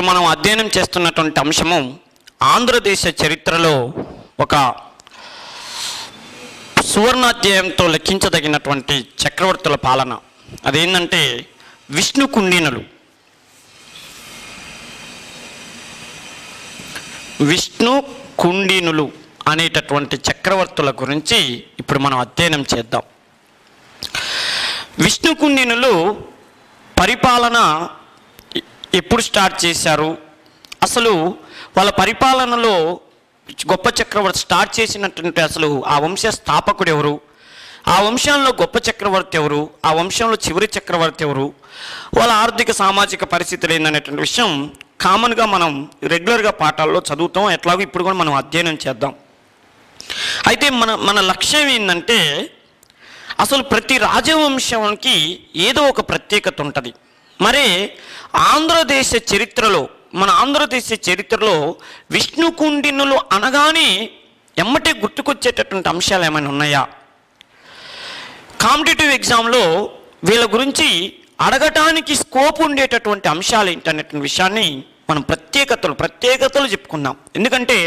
మనం అధ్యయనం చేస్తున్నటువంటి అంశము ఆంధ్రదేశ చరిత్రలో ఒక సువర్ణాధ్యాయంతో లెక్కించదగినటువంటి చక్రవర్తుల పాలన. అదేంటంటే విష్ణు కుండినులు. విష్ణు కుండినులు అనేటటువంటి చక్రవర్తుల గురించి ఇప్పుడు మనం అధ్యయనం చేద్దాం. విష్ణు కుండినులు పరిపాలన ఎప్పుడు స్టార్ట్ చేశారు, అసలు వాళ్ళ పరిపాలనలో గొప్ప చక్రవర్తి స్టార్ట్ చేసినటువంటి అసలు ఆ వంశ స్థాపకుడు ఎవరు, ఆ వంశంలో గొప్ప చక్రవర్తి ఎవరు, ఆ వంశంలో చివరి చక్రవర్తి ఎవరు, వాళ్ళ ఆర్థిక సామాజిక పరిస్థితులు ఏందనేటువంటి విషయం కామన్గా మనం రెగ్యులర్గా పాఠాల్లో చదువుతాం. ఎట్లాగో ఇప్పుడు కూడా మనం అధ్యయనం చేద్దాం. అయితే మన లక్ష్యం ఏంటంటే అసలు ప్రతి రాజవంశానికి ఏదో ఒక ప్రత్యేకత ఉంటుంది. మరి ఆంధ్రదేశ చరిత్రలో మన ఆంధ్రదేశ చరిత్రలో విష్ణు కుండినులు అనగానే ఎమ్మటే గుర్తుకొచ్చేటటువంటి అంశాలు ఏమైనా ఉన్నాయా? కాంపిటేటివ్ ఎగ్జామ్లో వీళ్ళ గురించి అడగటానికి స్కోప్ ఉండేటటువంటి అంశాలు ఏంటనేటువంటి విషయాన్ని మనం ప్రత్యేకతలు చెప్పుకుందాం. ఎందుకంటే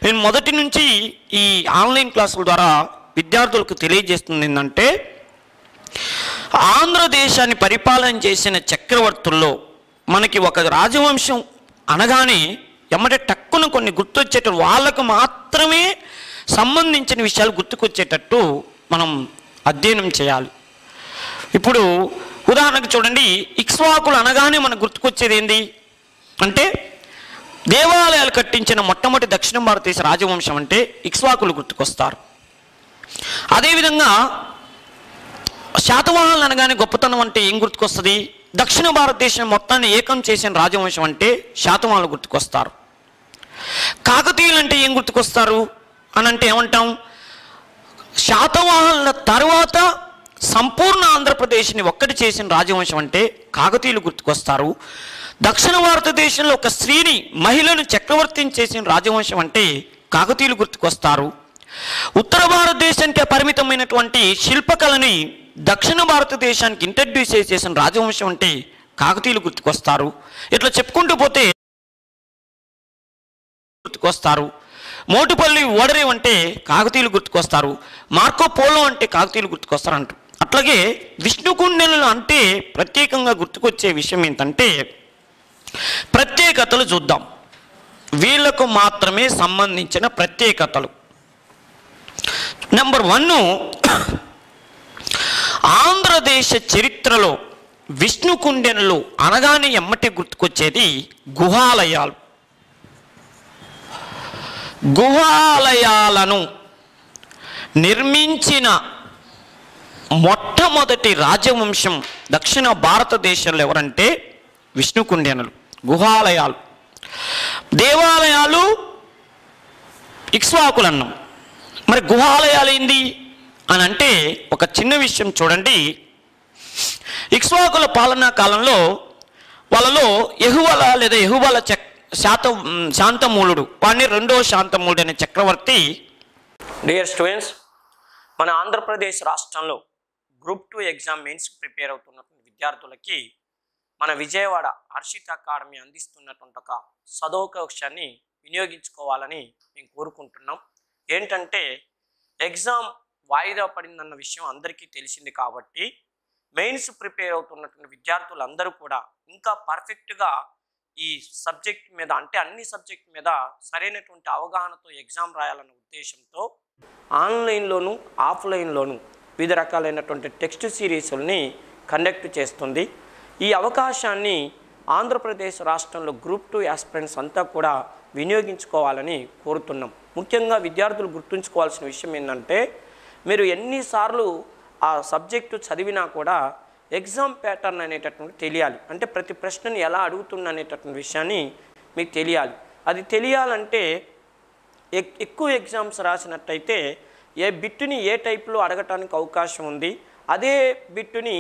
నేను మొదటి నుంచి ఈ ఆన్లైన్ క్లాసుల ద్వారా విద్యార్థులకు తెలియజేస్తుంది ఏంటంటే ఆంధ్రదేశాన్ని పరిపాలన చేసిన చక్రవర్తుల్లో మనకి ఒక రాజవంశం అనగానే ఎమ్మటే టక్కున కొన్ని గుర్తొచ్చేటట్టు వాళ్ళకు మాత్రమే సంబంధించిన విషయాలు గుర్తుకొచ్చేటట్టు మనం అధ్యయనం చేయాలి. ఇప్పుడు ఉదాహరణకు చూడండి, ఇక్ష్వాకులు అనగానే మనకు గుర్తుకొచ్చేది ఏంది అంటే దేవాలయాలు కట్టించిన మొట్టమొదటి దక్షిణ భారతదేశ రాజవంశం అంటే ఇక్ష్వాకులు గుర్తుకొస్తారు. అదేవిధంగా శాతవాహనులు అనగానే గొప్పతనం అంటే ఏం గుర్తుకొస్తుంది? దక్షిణ భారతదేశం మొత్తాన్ని ఏకం చేసిన రాజవంశం అంటే శాతవాహనులు గుర్తుకొస్తారు. కాకతీయులు అంటే ఏం గుర్తుకొస్తారు అని అంటే ఏమంటాం? శాతవాహనుల తర్వాత సంపూర్ణ ఆంధ్రప్రదేశ్ని ఒక్కటి చేసిన రాజవంశం అంటే కాకతీయులు గుర్తుకొస్తారు. దక్షిణ భారతదేశంలో ఒక స్త్రీని మహిళను చక్రవర్తిని చేసిన రాజవంశం అంటే కాకతీయులు గుర్తుకొస్తారు. ఉత్తర భారతదేశానికి పరిమితమైనటువంటి శిల్పకళని దక్షిణ భారతదేశానికి ఇంట్రడ్యూస్ చేసిన రాజవంశం అంటే కాకతీయులు గుర్తుకొస్తారు. ఇట్లా చెప్పుకుంటూ పోతే గుర్తుకొస్తారు. మోటుపల్లి ఓడరేవు అంటే కాకతీయులు గుర్తుకొస్తారు. మార్కో పోలో అంటే కాకతీయులు గుర్తుకొస్తారు అంటూ. అట్లాగే విష్ణు కుండినులు అంటే ప్రత్యేకంగా గుర్తుకొచ్చే విషయం ఏంటంటే ప్రత్యేకతలు చూద్దాం. వీళ్లకు మాత్రమే సంబంధించిన ప్రత్యేకతలు. నెంబర్ 1, ఆంధ్రదేశ చరిత్రలో విష్ణు కుండినులు అనగానే ఎమ్మటి గుర్తుకొచ్చేది గుహాలయాలు. గుహాలయాలను నిర్మించిన మొట్టమొదటి రాజవంశం దక్షిణ భారతదేశంలో ఎవరంటే విష్ణు కుండినులు. గుహాలయాలు, దేవాలయాలు ఇక్ష్వాకులు అన్నాం. మరి గుహాలయాలు ఏంది అని అంటే ఒక చిన్న విషయం చూడండి. ఇక్ష్వాకుల పాలనా కాలంలో వాళ్ళలో యెహువల లేదా యెహువల శాంతమూలుడు, వాడిని రెండవ శాంతమూలుడు అనే చక్రవర్తి. డియర్ స్టూడెంట్స్, మన ఆంధ్రప్రదేశ్ రాష్ట్రంలో గ్రూప్ 2 ఎగ్జామ్ మెయిన్స్ ప్రిపేర్ అవుతున్నటువంటి విద్యార్థులకి మన విజయవాడ హర్షిత్ అకాడమీ అందిస్తున్నటువంటి ఒక సదవకాశాన్ని వినియోగించుకోవాలని మేము కోరుకుంటున్నాం. ఏంటంటే ఎగ్జామ్ వాయిదా పడిందన్న విషయం అందరికీ తెలిసింది కాబట్టి మెయిన్స్ ప్రిపేర్ అవుతున్నటువంటి విద్యార్థులందరూ కూడా ఇంకా పర్ఫెక్ట్గా ఈ సబ్జెక్ట్ మీద అంటే అన్ని సబ్జెక్ట్ మీద సరైనటువంటి అవగాహనతో ఎగ్జామ్ రాయాలన్న ఉద్దేశంతో ఆన్లైన్లోను ఆఫ్లైన్లోను వివిధ రకాలైనటువంటి టెక్స్ట్ సిరీస్ని కండక్ట్ చేస్తుంది. ఈ అవకాశాన్ని ఆంధ్రప్రదేశ్ రాష్ట్రంలో గ్రూప్ 2 యాస్పిరెంట్స్ అంతా కూడా వినియోగించుకోవాలని కోరుతున్నాం. ముఖ్యంగా విద్యార్థులు గుర్తుంచుకోవాల్సిన విషయం ఏంటంటే మీరు ఎన్నిసార్లు ఆ సబ్జెక్టు చదివినా కూడా ఎగ్జామ్ ప్యాటర్న్ అనేటటువంటి తెలియాలి. అంటే ప్రతి ప్రశ్నని ఎలా అడుగుతున్నా అనేటటువంటి విషయాన్ని మీకు తెలియాలి. అది తెలియాలంటే ఎక్కువ ఎగ్జామ్స్ రాసినట్టయితే ఏ బిట్టుని ఏ టైప్లో అడగటానికి అవకాశం ఉంది, అదే బిట్టుని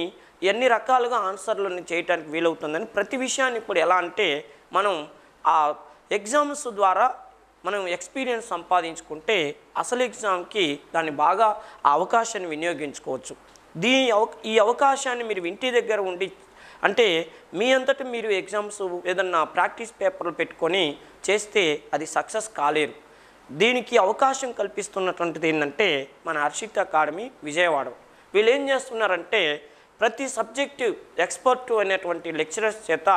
ఎన్ని రకాలుగా ఆన్సర్లను చేయడానికి వీలవుతుందని ప్రతి విషయాన్ని ఇప్పుడు ఎలా అంటే మనం ఆ ఎగ్జామ్స్ ద్వారా మనం ఎక్స్పీరియన్స్ సంపాదించుకుంటే అసలు ఎగ్జామ్కి దాన్ని బాగా ఆ అవకాశాన్ని వినియోగించుకోవచ్చు. ఈ అవకాశాన్ని మీరు ఇంటి దగ్గర ఉండి అంటే మీ అంతటి మీరు ఎగ్జామ్స్ ఏదన్నా ప్రాక్టీస్ పేపర్లు పెట్టుకొని చేస్తే అది సక్సెస్ కాలేరు. దీనికి అవకాశం కల్పిస్తున్నటువంటిది ఏంటంటే మన హర్షిత్ అకాడమీ విజయవాడ. వీళ్ళు ఏం చేస్తున్నారంటే ప్రతి సబ్జెక్టు ఎక్స్పర్ట్ అనేటువంటి లెక్చరర్స్ చేత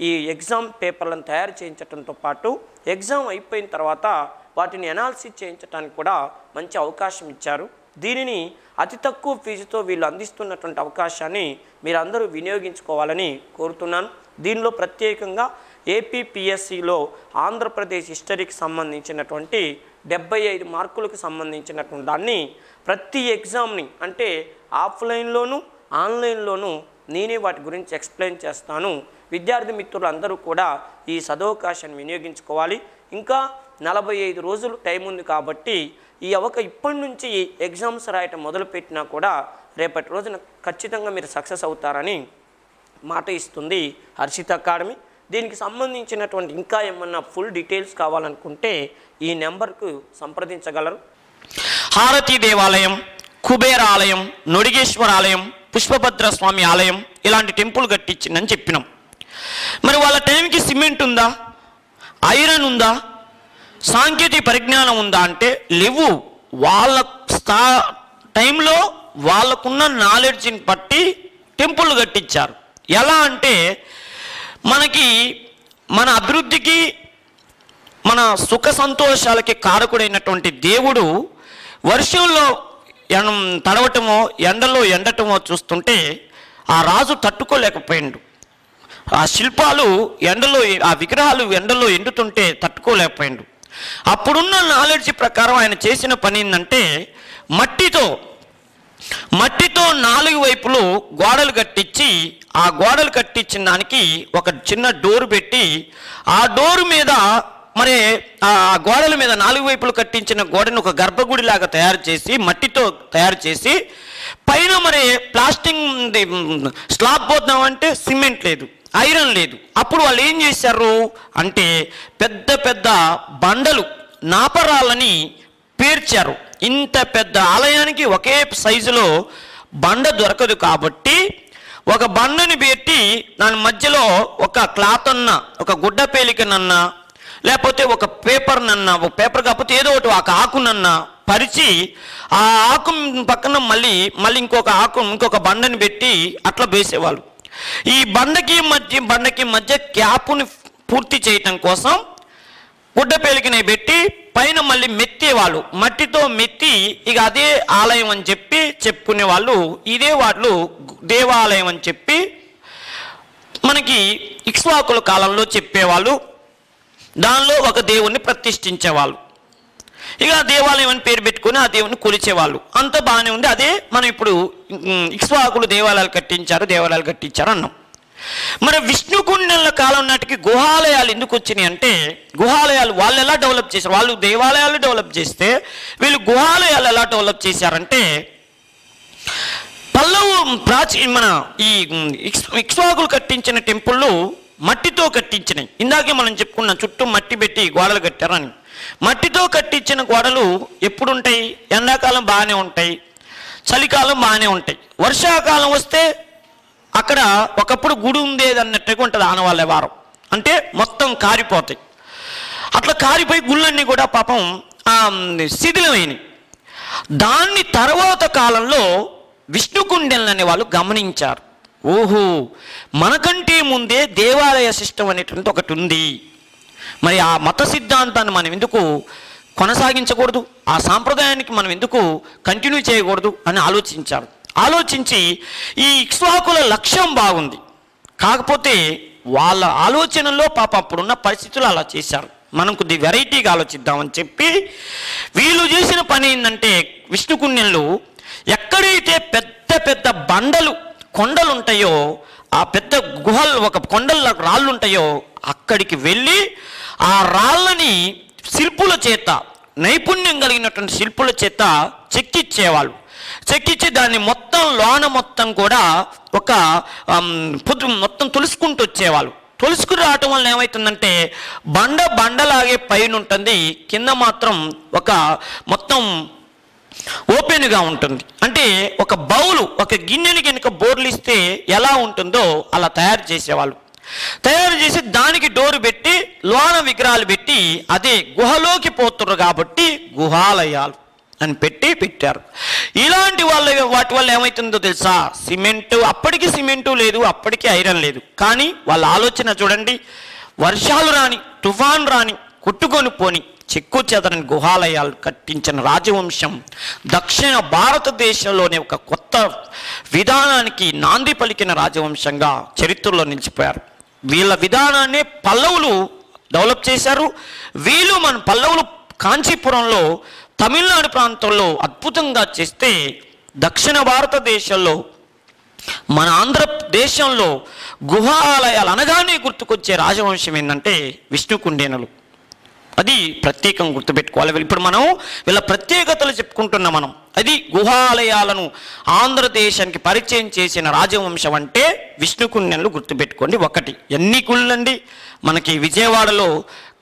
ఈ ఎగ్జామ్ పేపర్లను తయారు చేయించడంతో పాటు ఎగ్జామ్ అయిపోయిన తర్వాత వాటిని అనాలిసిస్ చేయించడానికి కూడా మంచి అవకాశం ఇచ్చారు. దీనిని అతి తక్కువ ఫీజుతో వీళ్ళు అందిస్తున్నటువంటి అవకాశాన్ని మీరందరూ వినియోగించుకోవాలని కోరుతున్నాను. దీనిలో ప్రత్యేకంగా ఏపీపీఎస్సిలో ఆంధ్రప్రదేశ్ హిస్టరీకి సంబంధించినటువంటి 75 మార్కులకు సంబంధించినటువంటి దాన్ని ప్రతి ఎగ్జామ్ని అంటే ఆఫ్లైన్లోను ఆన్లైన్లోనూ నేనే వాటి గురించి ఎక్స్ప్లెయిన్ చేస్తాను. విద్యార్థి మిత్రులందరూ కూడా ఈ సదవకాశాన్ని వినియోగించుకోవాలి. ఇంకా 45 రోజులు టైం ఉంది కాబట్టి ఇప్పటి నుంచి ఎగ్జామ్స్ రాయటం మొదలుపెట్టినా కూడా రేపటి రోజున ఖచ్చితంగా మీరు సక్సెస్ అవుతారని మాట ఇస్తుంది హర్షిత్ అకాడమీ. దీనికి సంబంధించినటువంటి ఇంకా ఏమన్నా ఫుల్ డీటెయిల్స్ కావాలనుకుంటే ఈ నెంబర్కు సంప్రదించగలరు. హారతి దేవాలయం, కుబేర ఆలయం, నొడిగేశ్వర ఆలయం, పుష్పభద్ర స్వామి ఆలయం ఇలాంటి టెంపుల్ కట్టించిందని చెప్పినాం. మరి వాళ్ళ టైంకి సిమెంట్ ఉందా, ఐరన్ ఉందా, సాంకేతిక పరిజ్ఞానం ఉందా అంటే లేవు. వాళ్ళ టైంలో వాళ్ళకున్న నాలెడ్జ్ని బట్టి టెంపుల్ కట్టించారు. ఎలా అంటే మన అభివృద్ధికి మన సుఖ సంతోషాలకి కారకుడైనటువంటి దేవుడు వర్షంలో తడవటమో ఎండలో ఎండటమో చూస్తుంటే ఆ రాజు తట్టుకోలేకపోయిండు. ఆ శిల్పాలు ఎండలో, ఆ విగ్రహాలు ఎండలో ఎండుతుంటే తట్టుకోలేకపోయిండు. అప్పుడున్న నాలెడ్జ్ ప్రకారం ఆయన చేసిన పని ఏంటంటే మట్టితో 4 వైపులు గోడలు కట్టించి ఆ గోడలు కట్టించిన దానికి ఒక చిన్న డోరు పెట్టి ఆ డోరు మీద మరి ఆ గోడల మీద 4 వైపులు కట్టించిన గోడను ఒక గర్భగుడిలాగా తయారు చేసి మట్టితో తయారు చేసి పైన మరి ప్లాస్టింగ్ స్లాబ్ పోద్దామంటే సిమెంట్ లేదు, ఐరన్ లేదు. అప్పుడు వాళ్ళు ఏం చేశారు అంటే పెద్ద పెద్ద బండలు నాపరాలని పేర్చారు. ఇంత పెద్ద ఆలయానికి ఒకే సైజులో బండ దొరకదు కాబట్టి ఒక బండని పెట్టి దాని మధ్యలో ఒక క్లాత్ అన్న, ఒక గుడ్డ పేలికనన్నా, లేకపోతే ఒక పేపర్నన్నా, ఒక పేపర్ కాకపోతే ఏదో ఒకటి ఒక ఆకునన్నా పరిచి ఆ ఆకు పక్కన మళ్ళీ ఇంకొక బండని పెట్టి అట్లా వేసేవాళ్ళు. ఈ బండకి మధ్య క్యాప్ని పూర్తి చేయటం కోసం గుడ్డ పేలికనే పెట్టి పైన మళ్ళీ మెత్తేవాళ్ళు, మట్టితో మెత్తి ఇక అదే ఆలయం అని చెప్పి చెప్పుకునే వాళ్ళు. ఇదే వాళ్ళు దేవాలయం అని చెప్పి మనకి ఇక్ష్వాకుల కాలంలో చెప్పేవాళ్ళు. దానిలో ఒక దేవుణ్ణి ప్రతిష్ఠించేవాళ్ళు. ఇక దేవాలయం అని పేరు పెట్టుకుని ఆ దేవుని కొలిచేవాళ్ళు. అంత బాగానే ఉంది. అదే మనం ఇప్పుడు ఇక్ష్వాకులు దేవాలయాలు కట్టించారు అన్నాం. మరి విష్ణుకుండల కాలం నాటికి గుహాలయాలు ఎందుకు వచ్చినాయి అంటే గుహాలయాలు వాళ్ళు ఎలా డెవలప్ చేశారు? వాళ్ళు దేవాలయాలు డెవలప్ చేస్తే వీళ్ళు గుహాలయాలు ఎలా డెవలప్ చేశారంటే మన ఈ ఇక్ష్వాకులు కట్టించిన టెంపుళ్ళు మట్టితో కట్టించినాయి. ఇందాకే మనం చెప్పుకున్నాం చుట్టూ మట్టి పెట్టి గోడలు కట్టారని. మట్టితో కట్టించిన గోడలు ఎప్పుడు ఉంటాయి? ఎండాకాలం బాగానే ఉంటాయి, చలికాలం బాగానే ఉంటాయి. వర్షాకాలం వస్తే అక్కడ ఒకప్పుడు గుడి ఉండేది అన్నట్టుగా ఉంటుంది ఆనవాళ్ళ వారం, అంటే మొత్తం కారిపోతాయి. అట్లా కారిపోయి గుళ్ళన్నీ కూడా పాపం శిథిలమైనవి. దాన్ని తర్వాత కాలంలో విష్ణుకుండెలను అనే వాళ్ళు గమనించారు. ఓహో, మనకంటే ముందే దేవాలయ సిస్టమ్ అనేటువంటి ఒకటి ఉంది, మరి ఆ మత సిద్ధాంతాన్ని మనం ఎందుకు కొనసాగించకూడదు, ఆ సాంప్రదాయానికి మనం ఎందుకు కంటిన్యూ చేయకూడదు అని ఆలోచించి ఈ ఇక్ష్వాకుల లక్ష్యం బాగుంది, కాకపోతే వాళ్ళ ఆలోచనలో పాప అప్పుడున్న పరిస్థితులు అలా చేశారు. మనం కొద్ది వెరైటీగా ఆలోచిద్దామని చెప్పి వీళ్ళు చేసిన పని ఏంటంటే విష్ణుకుండెలు ఎక్కడైతే పెద్ద పెద్ద కొండలు ఉంటాయో, ఆ పెద్ద గుహలు ఒక కొండల రాళ్ళు ఉంటాయో అక్కడికి వెళ్ళి ఆ రాళ్ళని శిల్పుల చేత, నైపుణ్యం కలిగినటువంటి శిల్పుల చేత చెక్కిచ్చి దాన్ని మొత్తం కూడా ఒక మొత్తం తులుసుకుంటూ వచ్చేవాళ్ళు. తులుసుకుని రావటం వల్ల ఏమవుతుందంటే బండలాగే పైన ఉంటుంది, కింద మాత్రం ఒక మొత్తం ఓపెన్గా ఉంటుంది. అంటే ఒక బౌలు, ఒక గిన్నెని కనుక బోర్లిస్తే ఎలా ఉంటుందో అలా తయారు చేసేవాళ్ళు. తయారు చేసి దానికి డోరు పెట్టి లోన విగ్రహాలు పెట్టి అదే గుహలోకి పోతున్నారు కాబట్టి గుహాలయాలు అని పెట్టారు. ఇలాంటి వాటి వల్ల ఏమవుతుందో తెలుసా? సిమెంటు, అప్పటికి సిమెంటు లేదు, అప్పటికి ఐరన్ లేదు. కానీ వాళ్ళ ఆలోచన చూడండి, వర్షాలు రాని, తుఫాన్ రాని, కొట్టుకొని పోని చెక్కు చెదరని గుహాలయాలు కట్టించిన రాజవంశం దక్షిణ భారతదేశంలోనే ఒక కొత్త విధానానికి నాంది పలికిన రాజవంశంగా చరిత్రలో నిలిచిపోయారు. వీళ్ళ విధానాన్ని పల్లవులు డెవలప్ చేశారు. వీళ్ళు మన పల్లవులు కాంచీపురంలో తమిళనాడు ప్రాంతంలో అద్భుతంగా చేస్తే, దక్షిణ భారతదేశంలో మన ఆంధ్రదేశంలో గుహాలయాలు అనగానే గుర్తుకొచ్చే రాజవంశం ఏంటంటే విష్ణుకుండేనులు. అది ప్రత్యేకంగా గుర్తుపెట్టుకోవాలి. ఇప్పుడు మనం వీళ్ళ ప్రత్యేకతలు చెప్పుకుంటున్నాం మనం. అది గుహాలయాలను ఆంధ్రదేశానికి పరిచయం చేసిన రాజవంశం అంటే విష్ణుకుండెనులు గుర్తుపెట్టుకోండి. ఒకటి, ఎన్ని గుళ్ళండి మనకి విజయవాడలో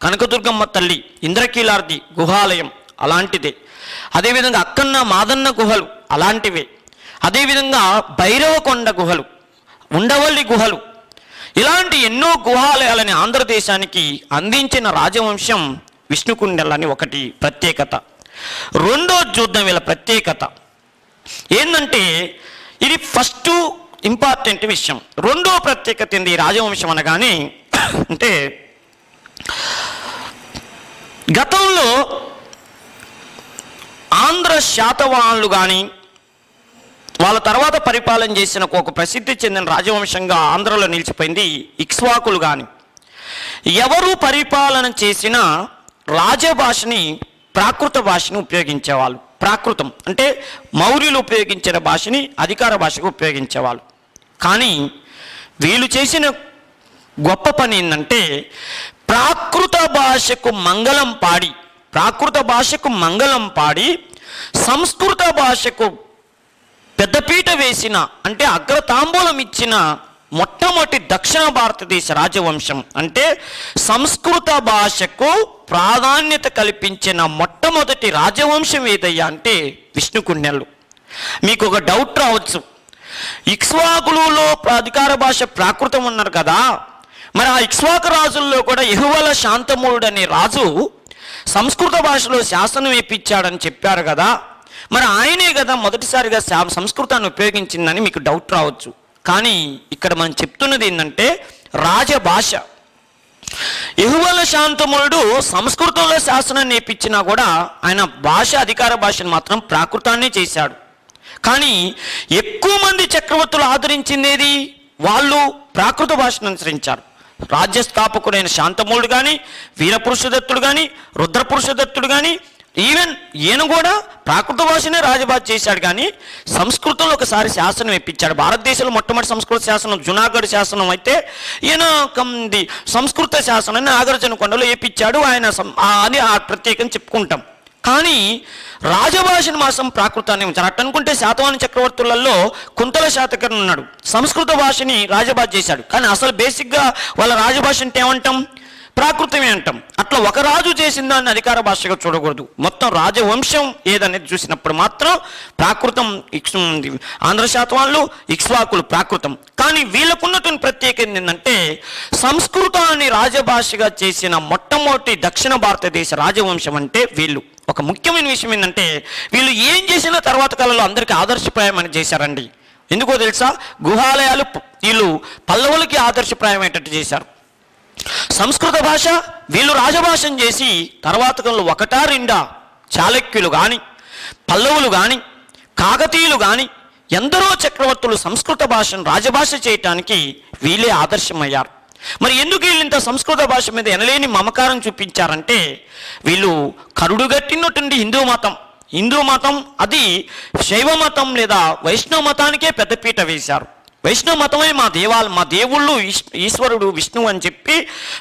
కనకదుర్గమ్మ తల్లి, ఇంద్రకీలార్ది గుహాలయం అలాంటిదే. అదేవిధంగా అక్కన్న మాదన్న గుహలు అలాంటివే. అదేవిధంగా భైరవకొండ గుహలు, ఉండవల్లి గుహలు, ఇలాంటి ఎన్నో గుహాలయాలని ఆంధ్రదేశానికి అందించిన రాజవంశం విష్ణుకుండెలని ఒకటి ప్రత్యేకత. రెండో చూద్దాం వీళ్ళ ప్రత్యేకత ఏంటంటే, ఇది ఫస్ట్ ఇంపార్టెంట్ విషయం. రెండో ప్రత్యేకత ఏంది ఈ రాజవంశం అనగానే అంటే, గతంలో ఆంధ్ర శాతవాహనులు కానీ వాళ్ళ తర్వాత పరిపాలన చేసిన ఒక ప్రసిద్ధి చెందిన రాజవంశంగా ఆంధ్రలో నిలిచిపోయింది ఇక్ష్వాకులు. కానీ ఎవరు పరిపాలన చేసిన రాజభాషని, ప్రాకృత భాషను ఉపయోగించేవాళ్ళు. ప్రాకృతం అంటే మౌర్యులు ఉపయోగించిన భాషని అధికార భాషగా ఉపయోగించేవాళ్ళు. కానీ వీళ్ళు చేసిన గొప్ప పని ఏంటంటే, ప్రాకృత భాషకు మంగళం పాడి సంస్కృత భాషకు పెద్దపీట వేసిన, అంటే అగ్రతాంబూలం ఇచ్చిన మొట్టమొదటి దక్షిణ భారతదేశ రాజవంశం. అంటే సంస్కృత భాషకు ప్రాధాన్యత కల్పించిన మొట్టమొదటి రాజవంశం ఏదయ్యా అంటే విష్ణుకుండెనులు. మీకు ఒక డౌట్ రావచ్చు, ఇక్ష్వాకులలో అధికార భాష ప్రాకృతం ఉన్నారు కదా, మరి ఆ ఇక్ష్వాకు రాజుల్లో కూడా యెహువల శాంతమూలుడు అనే రాజు సంస్కృత భాషలో శాసనం వేయించాడని చెప్పారు కదా, మరి ఆయనే కదా మొదటిసారిగా సంస్కృతాన్ని ఉపయోగించిందని మీకు డౌట్ రావచ్చు. కానీ ఇక్కడ మనం చెప్తున్నది ఏంటంటే, రాజభాష. యెహువల శాంతమూలుడు సంస్కృతంలో శాసనం నేర్పించినా కూడా ఆయన భాష, అధికార భాషను మాత్రం ప్రాకృతాన్నే చేశాడు. కానీ ఎక్కువ మంది చక్రవర్తులు ఆదరించిందేది, వాళ్ళు ప్రాకృత భాషను అనుసరించారు. రాజ్యస్థాపకుడైన శాంతమూలుడు కానీ, వీరపురుషదత్తుడు కానీ, రుద్రపురుషదత్తుడు కానీ, ఈవెన్ ఈయన కూడా ప్రాకృత భాషనే రాజభాష చేశాడు. కానీ సంస్కృతంలో ఒకసారి శాసనం ఇప్పించాడు. భారతదేశంలో మొట్టమొదటి సంస్కృత శాసనం జునాగఢ్ శాసనం అయితే, ఈయన సంస్కృత శాసనాన్ని నాగార్జునకొండలో వేయించాడు ఆయన అని ఆ ప్రత్యేకం చెప్పుకుంటాం. కానీ రాజభాషను మాత్రం ప్రాకృతాన్ని ఉంచారు. అట్ట అనుకుంటే శాతవాహన చక్రవర్తులలో కుంతల శాతకర్ణి ఉన్నాడు, సంస్కృత భాషని రాజభాష చేశాడు. కానీ అసలు బేసిక్గా వాళ్ళ రాజభాష అంటే ఏమంటాం? ప్రాకృతమే అంటాం. అట్లా ఒక రాజు చేసిన దాన్ని అధికార భాషగా చూడకూడదు. మొత్తం రాజవంశం ఏదనేది చూసినప్పుడు మాత్రం ప్రాకృతం ఆంధ్ర శాతవాహనులు, ఇక్ష్వాకులు ప్రాకృతం. కానీ వీళ్ళకున్నటువంటి ప్రత్యేకత ఏంటంటే, సంస్కృతాన్ని రాజభాషగా చేసిన మొట్టమొదటి దక్షిణ భారతదేశ రాజవంశం అంటే వీళ్ళు. ఒక ముఖ్యమైన విషయం ఏంటంటే, వీళ్ళు ఏం చేసినా తర్వాత కాలంలో అందరికీ ఆదర్శప్రాయం అని చేశారండి. ఎందుకో తెలుసా? గుహాలయాలు వీళ్ళు పల్లవులకి ఆదర్శప్రాయమయ్యేటట్టు చేశారు. సంస్కృత భాష వీళ్ళు రాజభాషను చేసి తర్వాత కాలంలో ఒకటా రెండా చాళుక్యులు కానీ, పల్లవులు కానీ, కాకతీయులు కానీ ఎందరో చక్రవర్తులు సంస్కృత భాషను రాజభాష చేయటానికి వీళ్ళే ఆదర్శమయ్యారు. మరి ఎందుకు వీళ్ళు ఇంత సంస్కృత భాష మీద ఎనలేని మమకారం చూపించారంటే, వీళ్ళు కరుడుగట్టినటువంటి హిందూ మతం అది శైవ మతం లేదా వైష్ణవ మతానికే పెద్దపీట వేశారు. వైష్ణవ మతమే మా దేవుళ్ళు ఈశ్వరుడు విష్ణువు అని చెప్పి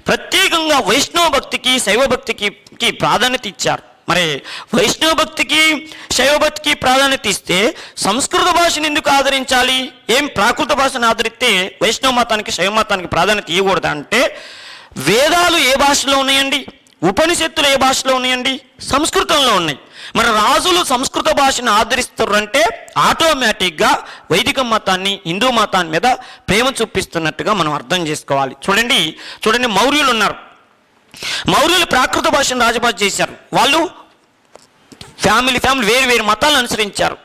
ప్రత్యేకంగా వైష్ణవ భక్తికి శైవ భక్తికి ప్రాధాన్యత ఇచ్చారు. మరి వైష్ణవ భక్తికి శైవ భక్తికి ప్రాధాన్యత ఇస్తే సంస్కృత భాషను ఎందుకు ఆదరించాలి? ఏం ప్రాకృత భాషను ఆదరిస్తే వైష్ణవ మతానికి శైవ మతానికి ప్రాధాన్యత ఇవ్వకూడదు అంటే, వేదాలు ఏ భాషలో ఉన్నాయండి? ఉపనిషత్తులు ఏ భాషలో ఉన్నాయండి? సంస్కృతంలో ఉన్నాయి. మరి రాజులు సంస్కృత భాషను ఆదరిస్తారంటే ఆటోమేటిక్గా వైదిక మతాన్ని, హిందూ మతాన్ని మీద ప్రేమ చూపిస్తున్నట్టుగా మనం అర్థం చేసుకోవాలి. చూడండి మౌర్యులు ఉన్నారు. మౌర్యులు ప్రాకృత భాషను రాజభాష చేశారు. వాళ్ళు ఫ్యామిలీ వేరు మతాలను అనుసరించారు.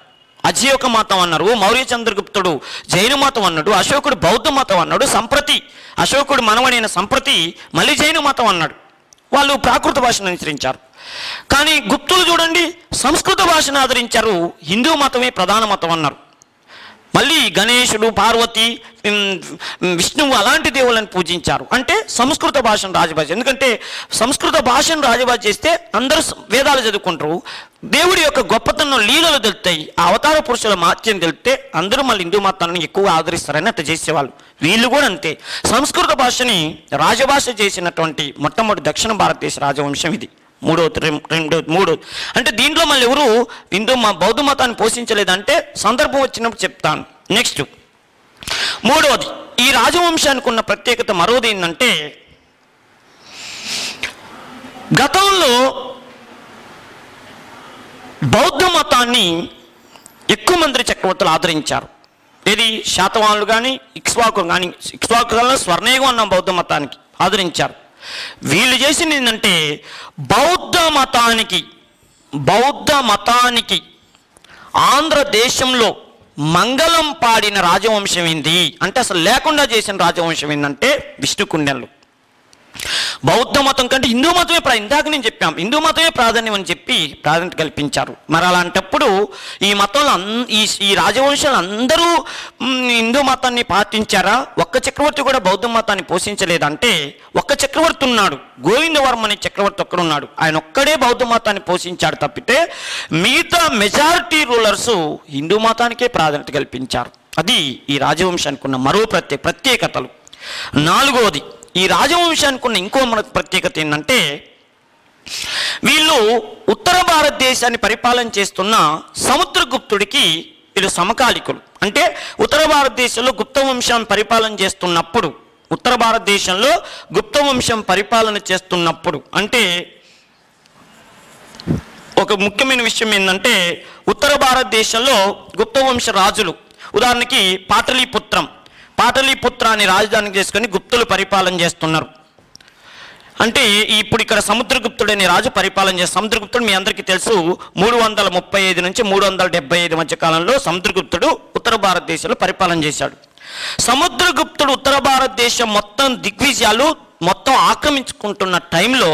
అజీవక మతం అన్నారు, మౌర్య చంద్రగుప్తుడు జైన మతం అన్నాడు, అశోకుడు బౌద్ధ మతం అన్నాడు, సంప్రతి అశోకుడు మనవడైన సంప్రతి మళ్ళీ జైన మతం అన్నాడు. వాళ్ళు ప్రాకృత భాషను అనుసరించారు. కానీ గుప్తులు చూడండి సంస్కృత భాషను ఆదరించారు, హిందూ మతమే ప్రధాన మతం అన్నారు. మళ్ళీ గణేశుడు, పార్వతి, విష్ణువు అలాంటి దేవుళ్ళని పూజించారు. అంటే సంస్కృత భాషను రాజభాష. ఎందుకంటే సంస్కృత భాషను రాజభాష చేస్తే అందరూ వేదాలు చదువుకుంటారు, దేవుడి యొక్క గొప్పతనం లీలలు తెలుస్తాయి, ఆ అవతార పురుషుల మహత్యం తెలిస్తే అందరూ మళ్ళీ హిందూ మతాన్ని ఎక్కువగా ఆదరిస్తారని అట్లా చేసేవాళ్ళు. వీళ్ళు కూడా అంతే. సంస్కృత భాషని రాజభాష చేసినటువంటి మొట్టమొదటి దక్షిణ భారతదేశ రాజవంశం ఇది. మూడోది అంటే దీంట్లో మళ్ళీ ఎవరు బౌద్ధ మతాన్ని పోషించలేదంటే సందర్భం వచ్చినప్పుడు చెప్తాను. నెక్స్ట్ మూడోది, ఈ రాజవంశానికి ఉన్న ప్రత్యేకత మరోది ఏంటంటే గతంలో బౌద్ధ మతాన్ని ఎక్కువ మంది చక్రవర్తులు ఆదరించారు. ఇది శాతవాహనులు కానీ ఇక్ష్వాకులు కానీ, ఇక్ష్వాకులలో స్వర్ణయుగం అన్న బౌద్ధ మతానికి ఆదరించారు. వీళ్ళు చేసింది ఏంటంటే బౌద్ధ మతానికి ఆంధ్రదేశంలో మంగళం పాడిన రాజవంశం ఏంది అంటే అసలు లేకుండా చేసిన రాజవంశం ఏంటంటే విష్ణుకుండెన్లు. బౌద్ధ మతం కంటే హిందూ మతమే ఇందాక నేను చెప్పాం, హిందూ మతమే ప్రాధాన్యం అని చెప్పి ప్రాధాన్యత కల్పించారు. మరి అలాంటప్పుడు ఈ మతంలో ఈ రాజవంశాలు అందరూ హిందూ మతాన్ని పాటించారా? ఒక్క చక్రవర్తి కూడా బౌద్ధ మతాన్ని పోషించలేదంటే ఒక్క చక్రవర్తి ఉన్నాడు, గోవిందవర్మ అనే చక్రవర్తి ఒక్కడున్నాడు. ఆయన ఒక్కడే బౌద్ధ మతాన్ని పోషించాడు తప్పితే మిగతా మెజారిటీ రూలర్స్ హిందూ మతానికే ప్రాధాన్యత కల్పించారు. అది ఈ రాజవంశానికి ఉన్న మరో ప్రత్యేకతలు. నాలుగవది, ఈ రాజవంశానికి ఉన్న ఇంకో మన ప్రత్యేకత ఏంటంటే వీళ్ళు ఉత్తర భారతదేశాన్ని పరిపాలన చేస్తున్న సముద్రగుప్తుడికి వీళ్ళు సమకాలికులు. అంటే ఉత్తర భారతదేశంలో గుప్త వంశం పరిపాలన చేస్తున్నప్పుడు అంటే ఒక ముఖ్యమైన విషయం ఏంటంటే ఉత్తర భారతదేశంలో గుప్త వంశ రాజులు, ఉదాహరణకి పాటలీపుత్ర అని రాజధానికి చేసుకొని గుప్తులు పరిపాలన చేస్తున్నారు. అంటే ఇప్పుడు ఇక్కడ సముద్రగుప్తుడు అనే రాజు పరిపాలన చేస్తారు. సముద్రగుప్తుడు మీ అందరికీ తెలుసు 335 నుంచి 375 మధ్య కాలంలో సముద్రగుప్తుడు ఉత్తర భారతదేశంలో పరిపాలన చేశాడు. సముద్రగుప్తుడు ఉత్తర భారతదేశం మొత్తం దిగ్విజయాలు మొత్తం ఆక్రమించుకుంటున్న టైంలో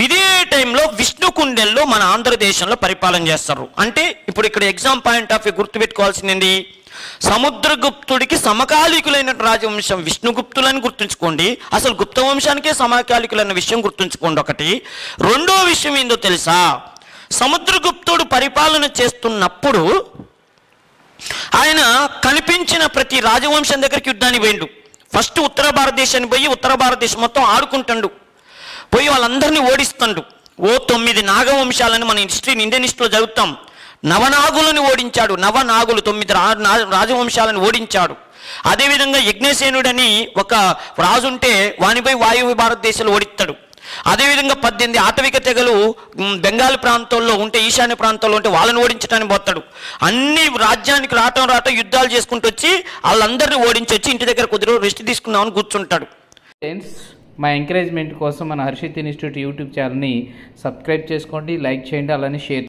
ఇదే టైంలో విష్ణుకుండెన్లు మన ఆంధ్రదేశంలో పరిపాలన చేస్తారు. అంటే ఇప్పుడు ఇక్కడ ఎగ్జామ్ పాయింట్ ఆఫ్ వ్యూ గుర్తుపెట్టుకోవాల్సింది సముద్రగుప్తుడికి సమకాలీకులైన రాజవంశం విష్ణుగుప్తులని గుర్తుంచుకోండి. అసలు గుప్త వంశానికే సమకాలీకులైన విషయం గుర్తుంచుకోండి ఒకటి. రెండో విషయం ఏందో తెలుసా, సముద్రగుప్తుడు పరిపాలన చేస్తున్నప్పుడు ఆయన కనిపించిన ప్రతి రాజవంశం దగ్గరికి యుద్ధానికి పోయిండు. ఫస్ట్ ఉత్తర భారతదేశానికి పోయి ఉత్తర భారతదేశం మొత్తం ఆడుకుంటాడు, పోయి వాళ్ళందరినీ ఓడిస్తాడు. 9 నాగవంశాలని మన ఇండియన్ హిస్టరీలో చదువుతాం. నవనాగులను ఓడించాడు, 9 రాజవంశాలను ఓడించాడు. అదేవిధంగా యజ్ఞసేనుడని ఒక రాజుంటే వానిపై వాయువ్య భారతదేశంలో ఓడిస్తాడు. అదేవిధంగా 18 ఆటవిక తెగలు బెంగాల్ ప్రాంతంలో ఉంటే, ఈశాన్య ప్రాంతంలో ఉంటే వాళ్ళని ఓడించడానికి పోతాడు. అన్ని రాజ్యానికి రావటం యుద్ధాలు చేసుకుంటూ వచ్చి వాళ్ళందరినీ ఓడించి వచ్చి ఇంటి దగ్గర కొద్ది రోజులు రెస్ట్ తీసుకుందామని కూర్చుంటాడు. మా ఎంకరేజ్మెంట్ కోసం మన హర్షిత్ ఇన్స్టిట్యూట్ యూట్యూబ్ ఛానల్ని సబ్స్క్రైబ్ చేసుకోండి, లైక్ చేయండి, అలానే షేర్